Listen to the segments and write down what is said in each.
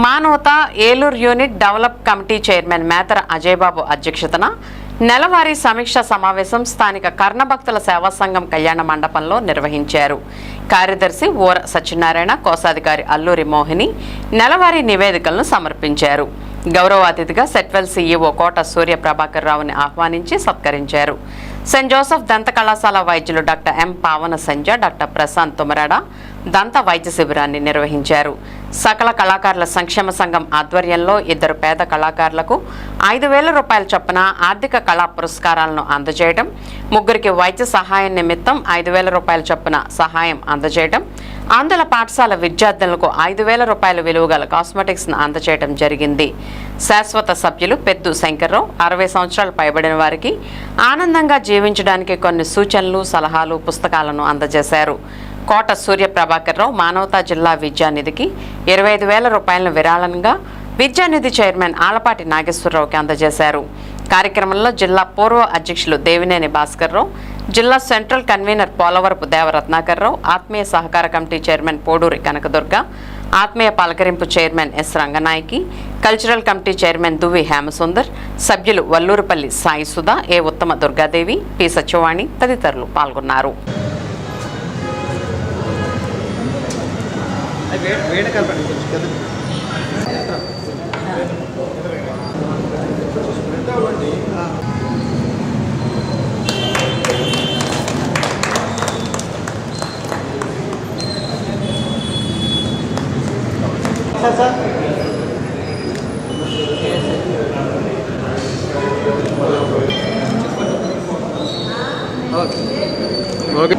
మానవత Eluru unit develop committee chairman Methara Ajayababu అధ్యక్షతన నెలవారీ సమీక్ష సమావేశం స్థానిక కర్ణభక్తుల సేవా సంఘం కళ్యాణ మండపంలో నిర్వహించారు. కార్యదర్శి ఓర సత్యనారాయణ, కోశాధికారి అల్లూరి మోహిని నెలవారీ నివేదికలను సమర్పించారు. గౌరవ అతిథిగా సెట్వెల్ సీఈఓ కోట సూర్య ప్రభాకర్ రావుని ఆహ్వానించి సత్కరించారు. సెయింట్ జోసెఫ్ దంత కళాశాల వైద్యులు డాక్టర్ ఎం పావన సంజ, డాక్టర్ ప్రశాంత్ తుమరాడ దంత వైద్య శిబిరాన్ని నిర్వహించారు. సకల కళాకారుల సంక్షేమ సంఘం ఆధ్వర్యంలో 2 పేద కళాకారులకు 5,000 రూపాయల చొప్పున ఆర్థిక కళా పురస్కారాలను అందజేయడం, 3 వైద్య సహాయం నిమిత్తం 5,000 రూపాయల చొప్పున సహాయం అందజేయడం, ఆంధ్ర పాఠశాల విద్యార్థులకు 5,000 రూపాయల విలువగల కాస్మెటిక్స్ను అందజేయడం జరిగింది. శాశ్వత సభ్యులు పెద్దు శంకర్రావు 60 సంవత్సరాలు పైబడిన వారికి ఆనందంగా జీవించడానికి కొన్ని సూచనలు, సలహాలు, పుస్తకాలను అందజేశారు. కోట సూర్య ప్రభాకర్ రావు మానవతా జిల్లా విద్యానిధికి 25,000 రూపాయలను విరాళంగా విద్యానిధి చైర్మన్ ఆలపాటి నాగేశ్వరరావుకి అందజేశారు. కార్యక్రమంలో జిల్లా పూర్వ అధ్యక్షులు దేవినేని భాస్కర్ రావు, జిల్లా సెంట్రల్ కన్వీనర్ పోలవరపు దేవరత్నాకర్ రావు, ఆత్మీయ సహకార కమిటీ చైర్మన్ పోడూరి కనకదుర్గ, ఆత్మీయ పలకరింపు chairman S Ranganayaki, cultural committee chairman Duvvi Hemasundar, సభ్యులు వల్లూరుపల్లి సాయి సుధా, ఏ ఉత్తమ దుర్గాదేవి, పి సత్యవాణి తదితరులు పాల్గొన్నారు. ఓకే.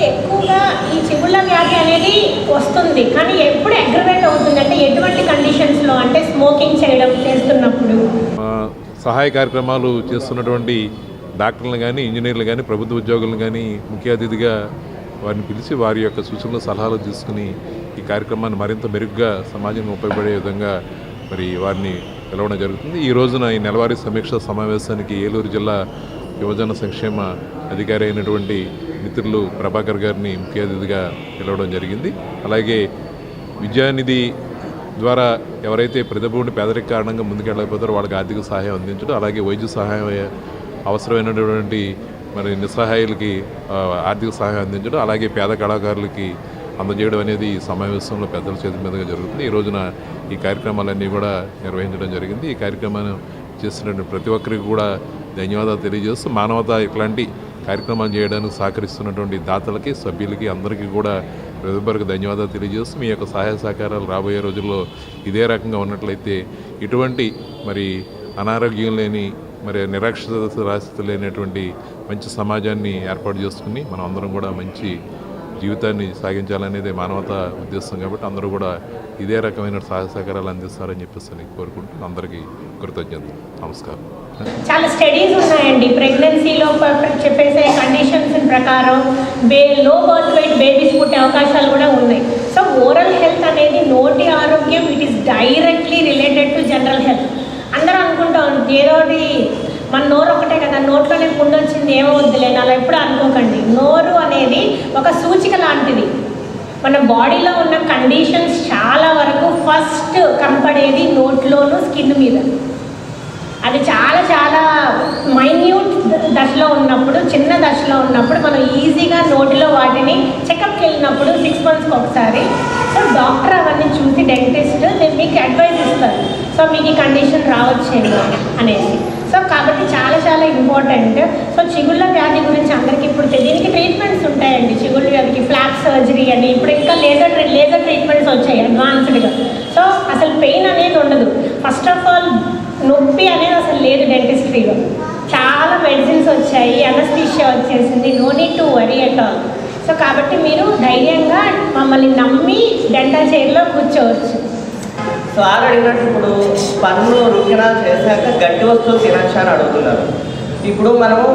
ఎక్కువగా ఈ చిగుళ్ళ వ్యాధి అనేది వస్తుంది, కానీ ఎప్పుడు అగ్రవేట్ అవుతుంది అంటే ఎటువంటి కండిషన్స్లో అంటే స్మోకింగ్ చేయడం చేస్తున్నప్పుడు. సహాయ కార్యక్రమాలు చేస్తున్నటువంటి డాక్టర్లను కానీ, ఇంజనీర్లు కానీ, ప్రభుత్వ ఉద్యోగులను కానీ ముఖ్య అతిథిగా వారిని పిలిచి వారి యొక్క సూచనలు, సలహాలు తీసుకుని ఈ కార్యక్రమాన్ని మరింత మెరుగ్గా సమాజంలో ఉపయోగపడే విధంగా మరి వారిని పిలవడం జరుగుతుంది. ఈ రోజున ఈ నెలవారీ సమీక్ష సమావేశానికి ఏలూరు జిల్లా యువజన సంక్షేమ అధికారి అయినటువంటి మిత్రులు ప్రభాకర్ గారిని ముఖ్య అతిథిగా పిలవడం జరిగింది. అలాగే విద్యానిధి ద్వారా ఎవరైతే ప్రతిభ ఉండి పేదరిక కారణంగా ముందుకెళ్ళకపోతారో వాళ్ళకి ఆర్థిక సహాయం అందించడం, అలాగే వైద్య సహాయం అవసరమైనటువంటి మరి నిస్సహాయులకి ఆర్థిక సహాయం అందించడం, అలాగే పేద కళాకారులకి అందజేయడం అనేది ఈ సమావేశంలో పెద్దల చేతి మీదుగా జరుగుతుంది. ఈ రోజున ఈ కార్యక్రమాలన్నీ కూడా నిర్వహించడం జరిగింది. ఈ కార్యక్రమాన్ని చేస్తున్నటువంటి ప్రతి ఒక్కరికి కూడా ధన్యవాదాలు తెలియజేస్తూ, మానవత ఇట్లాంటి కార్యక్రమాలు చేయడానికి సహకరిస్తున్నటువంటి దాతలకి, సభ్యులకి అందరికీ కూడా హృదయపూర్వక ధన్యవాదాలు తెలియజేస్తూ, మీ యొక్క సహాయ సహకారాలు రాబోయే రోజుల్లో ఇదే రకంగా ఉన్నట్లయితే ఇటువంటి మరి అనారోగ్యం లేని, మరి నిరక్షరాస్యత లేనటువంటి మంచి సమాజాన్ని ఏర్పాటు చేసుకుని మనం అందరం కూడా మంచి జీవితాన్ని సాగించాలనేది మానవత ఉద్దేశం. కాబట్టి అందరూ కూడా ఇదే రకమైన సహాయ సహకారాలు అందిస్తారని చెప్పేసి కోరుకుంటూ అందరికీ కృతజ్ఞతలు. నమస్కారం. చాలా స్టడీస్ ఉన్నాయండి ప్రెగ్నెన్సీలో చెప్పేసే కండిషన్స్ ప్రకారం లో బర్త్ వెయిట్ బేబీస్ పుట్టే అవకాశాలు కూడా ఉన్నాయి. సో ఓరల్ హెల్త్ అనేది నోటి ఆరోగ్యం, it is directly related to general health. అందరూ అనుకుంటాం ఏదోటి మన నోరు ఒకటే కదా, నోట్లోనే పుండు వచ్చింది ఏమవుద్దులేని అలా ఎప్పుడు అనుకోకండి. నోరు అనేది ఒక సూచిక లాంటిది. మన బాడీలో ఉన్న కండిషన్స్ చాలా వరకు ఫస్ట్ కనపడేది నోట్లోను, స్కిన్ మీద. అది చాలా చాలా మైన్యూట్ దశలో ఉన్నప్పుడు, చిన్న దశలో ఉన్నప్పుడు మనం ఈజీగా నోటిలో వాటిని చెకప్కి వెళ్ళినప్పుడు 6 monthsకి ఒకసారి సో డాక్టర్ అవన్నీ చూసి డెంటిస్ట్ మీకు అడ్వైజ్ ఇస్తారు. సో మీకు ఈ కండిషన్ రావచ్చేమో అనేసి. సో కాబట్టి చాలా చాలా ఇంపార్టెంట్. సో చిగుళ్ళ వ్యాధి గురించి అందరికీ ఇప్పుడు దీనికి ట్రీట్మెంట్స్ ఉంటాయండి. చిగుళ్ళ వ్యాధికి ఫ్లాప్ సర్జరీ అని, ఇప్పుడు ఇంకా లేజర్ ట్రీట్మెంట్స్ వచ్చాయి అడ్వాన్స్డ్గా. సో అసలు పెయిన్ అనేది ఉండదు. ఫస్ట్ ఆఫ్ ఆల్ నొప్పి అనేది అసలు లేదు డెంటిస్ట్రీలో. చాలా మెడిసిన్స్ వచ్చాయి, అనస్థీషియా వచ్చేసింది, no need to worry at all. So కాబట్టి మీరు ధైర్యంగా మమ్మల్ని నమ్మి డెంటల్ చైర్లో కూర్చోవచ్చు. సార్ అడిగినట్టు ఇప్పుడు పన్ను రుకినాలు చేశాక గట్టి వస్తువులు తినచ్చా అని అడుగుతున్నారు. ఇప్పుడు మనము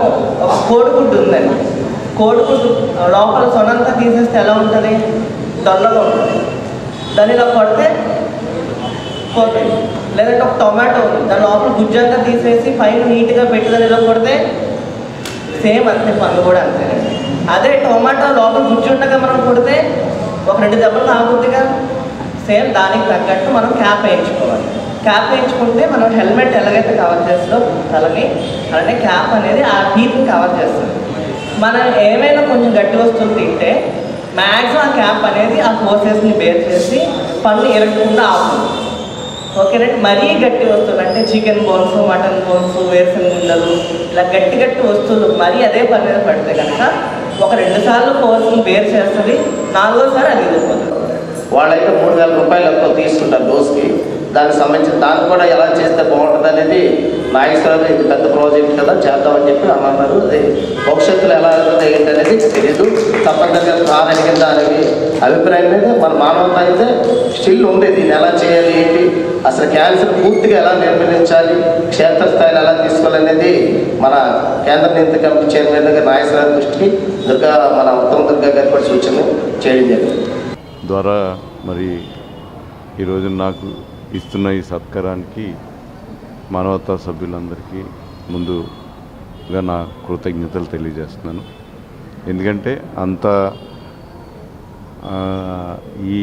ఒక కోడిగుడ్డు ఉందండి, కోడిగుడ్డు లోపల సొనంతా తీసేస్తే ఎలా ఉంటుంది? దొల్లగా ఉంటుంది. దాన్ని ఇలా కొడితే పోతుంది. లేదంటే ఒక టొమాటో ఉంది, దాని లోపల గుజ్జంతా తీసేసి పైన నీట్గా పెట్టుదని ఇలా కొడితే సేమ్ అంతే, పన్ను కూడా అంతేనండి. అదే టొమాటో లోపల గుజ్జు ఉండగా మనం కొడితే ఒక 2 దెబ్బలు తాగుతుందిగా. సేమ్ దానికి తగ్గట్టు మనం క్యాప్ వేయించుకోవాలి. క్యాప్ వేయించుకుంటే మనం హెల్మెట్ ఎలాగైతే కవర్ చేస్తుందో తలని, అలానే క్యాప్ అనేది ఆ టీత్ని కవర్ చేస్తుంది. మనం ఏమైనా కొంచెం గట్టి వస్తువులు తింటే మ్యాక్సిమం ఆ క్యాప్ అనేది ఆ ఫోర్సెస్ని బేర్ చేసి పన్ను ఎరగకుండా ఆపుతుంది. ఓకేనండి. మరీ గట్టి వస్తువులు అంటే చికెన్ బోన్స్, మటన్ బోన్స్, వేరుశనగ గుండలు, ఇలా గట్టి వస్తువులు మరీ అదే పని మీద పడితే కనుక ఒక 2 సార్లు ఫోర్స్ని బేర్ చేస్తుంది, 4వసారి అది ఇదిపోతుంది. వాళ్ళైతే 3000 రూపాయలు ఎక్కువ తీసుకుంటారు డోస్కి. దానికి సంబంధించి దాన్ని కూడా ఎలా చేస్తే బాగుంటుంది అనేది నాగేశ్వరరావు ఇది పెద్ద ప్రాజెక్ట్ కదా చేద్దామని చెప్పి అన్నారు. అది భవిష్యత్తులో ఎలా అవుతుంది ఏంటి అనేది తెలీదు. తప్పనిసరిగా సార్ అడిగిన దానికి అభిప్రాయం మీద మన మానవత అయితే స్టిల్ ఉంది. దీన్ని ఎలా చేయాలి ఏంటి, అసలు క్యాన్సర్ పూర్తిగా ఎలా నిర్మూలించాలి, క్షేత్రస్థాయిలో ఎలా తీసుకోవాలనేది మన కేంద్ర నియంత్రణ కమిటీ చైర్మన్ గారు నాగేశ్వరరావు దృష్టికి మన ఉత్తమ దుర్గా గారి కూడా సూచన చేయడం జరిగింది. ద్వారా మరి ఈరోజు నాకు ఇస్తున్న ఈ సత్కారానికి మానవతా సభ్యులందరికీ ముందుగా నా కృతజ్ఞతలు తెలియజేస్తున్నాను. ఎందుకంటే అంత ఈ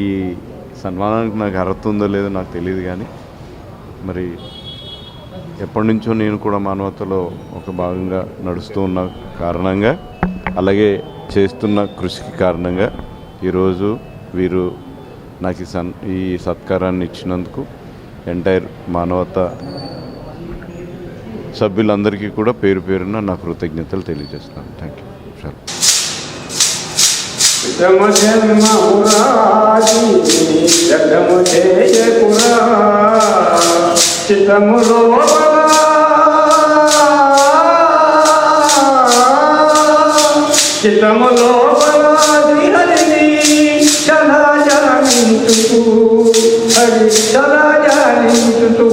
సన్మానానికి నాకు అర్హత ఉందో లేదో నాకు తెలియదు, కానీ మరి ఎప్పటి నుంచో నేను కూడా మానవతలో ఒక భాగంగా నడుస్తూ ఉన్న కారణంగా, అలాగే చేస్తున్న కృషికి కారణంగా ఈరోజు వీరు నాకు ఈ సత్కారాన్ని ఇచ్చినందుకు ఎంటైర్ మానవత సభ్యులందరికీ కూడా పేరు పేరున నా కృతజ్ఞతలు తెలియజేస్తాను. థ్యాంక్ చలా జానించుతూ